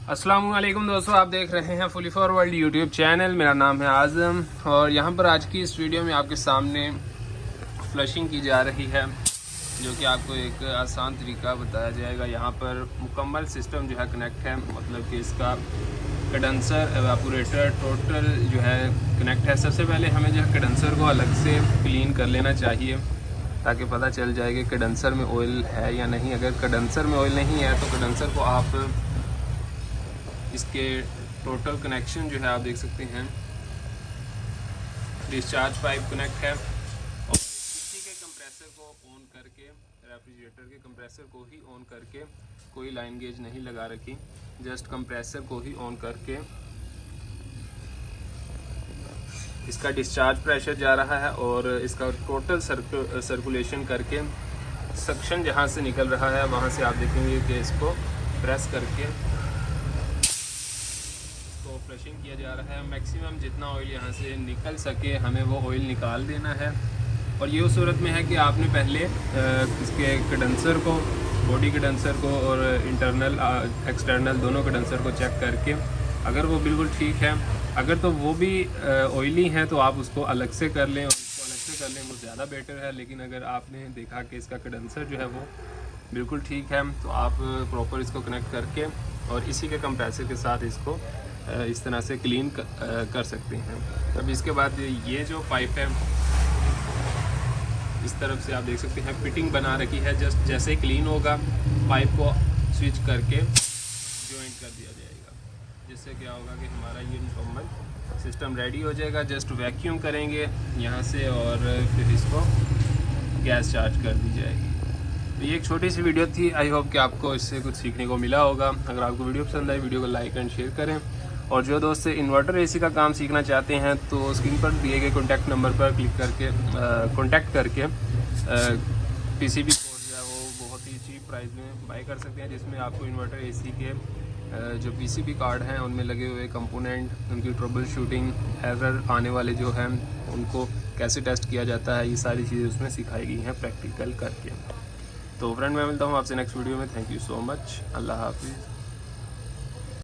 अस्सलाम वालेकुम दोस्तों, आप देख रहे हैं फुली फॉरवर्ड यूट्यूब चैनल। मेरा नाम है आज़म और यहाँ पर आज की इस वीडियो में आपके सामने फ्लशिंग की जा रही है, जो कि आपको एक आसान तरीका बताया जाएगा। यहाँ पर मुकम्मल सिस्टम जो है कनेक्ट है, मतलब कि इसका कंडेंसर, एवापोरेटर टोटल जो है कनेक्ट है। सबसे पहले हमें जो है कंडेंसर को अलग से क्लीन कर लेना चाहिए ताकि पता चल जाए कि कंडेंसर में ऑयल है या नहीं। अगर कंडेंसर में ऑयल नहीं है तो कंडेंसर को आप इसके टोटल कनेक्शन जो है आप देख सकते हैं, डिस्चार्ज पाइप कनेक्ट है और इसी के कंप्रेसर को ऑन करके, रेफ्रिजरेटर के कंप्रेसर को ही ऑन करके, कोई लाइन गेज नहीं लगा रखी, जस्ट कंप्रेसर को ही ऑन करके इसका डिस्चार्ज प्रेशर जा रहा है और इसका टोटल सर्कुलेशन करके सक्शन जहाँ से निकल रहा है वहाँ से आप देखेंगे कि इसको प्रेस करके फ्लशिंग किया जा रहा है। मैक्सिमम जितना ऑयल यहाँ से निकल सके हमें वो ऑयल निकाल देना है। और ये उस सूरत में है कि आपने पहले इसके कंडेंसर को, बॉडी कंडेंसर को और इंटरनल एक्सटर्नल दोनों कंडेंसर को चेक करके, अगर वो बिल्कुल ठीक है, अगर तो वो भी ऑयली हैं तो आप उसको अलग से कर लें, और उसको अलग से कर लें वो ज़्यादा बेटर है। लेकिन अगर आपने देखा कि इसका कंडेंसर जो है वो बिल्कुल ठीक है तो आप प्रॉपर इसको कनेक्ट करके और इसी के कंप्रेसर के साथ इसको इस तरह से क्लीन कर सकते हैं। अब इसके बाद ये जो पाइप है इस तरफ से आप देख सकते हैं फिटिंग बना रखी है। जस्ट जैसे ही क्लीन होगा पाइप को स्विच करके जॉइंट कर दिया जाएगा, जिससे क्या होगा कि हमारा ये मुकम्मल सिस्टम रेडी हो जाएगा। जस्ट वैक्यूम करेंगे यहाँ से और फिर इसको गैस चार्ज कर दी जाएगी। तो ये एक छोटी सी वीडियो थी, आई होप कि आपको इससे कुछ सीखने को मिला होगा। अगर आपको वीडियो पसंद आए वीडियो को लाइक एंड शेयर करें, और जो दोस्त इन्वर्टर एसी का काम सीखना चाहते हैं तो स्क्रीन पर दिए गए कॉन्टैक्ट नंबर पर क्लिक करके कॉन्टैक्ट करके पीसीबी कोड जो है वो बहुत ही चीप प्राइस में बाय कर सकते हैं, जिसमें आपको इन्वर्टर एसी के जो पीसीबी कार्ड हैं उनमें लगे हुए कंपोनेंट, उनकी ट्रबल शूटिंग, एरर आने वाले जो हैं उनको कैसे टेस्ट किया जाता है, ये सारी चीज़ें उसमें सिखाई गई हैं प्रैक्टिकल करके। तो फ्रेंड, मैं मिलता हूँ आपसे नेक्स्ट वीडियो में। Thank you so much. अल्लाह हाफिज़।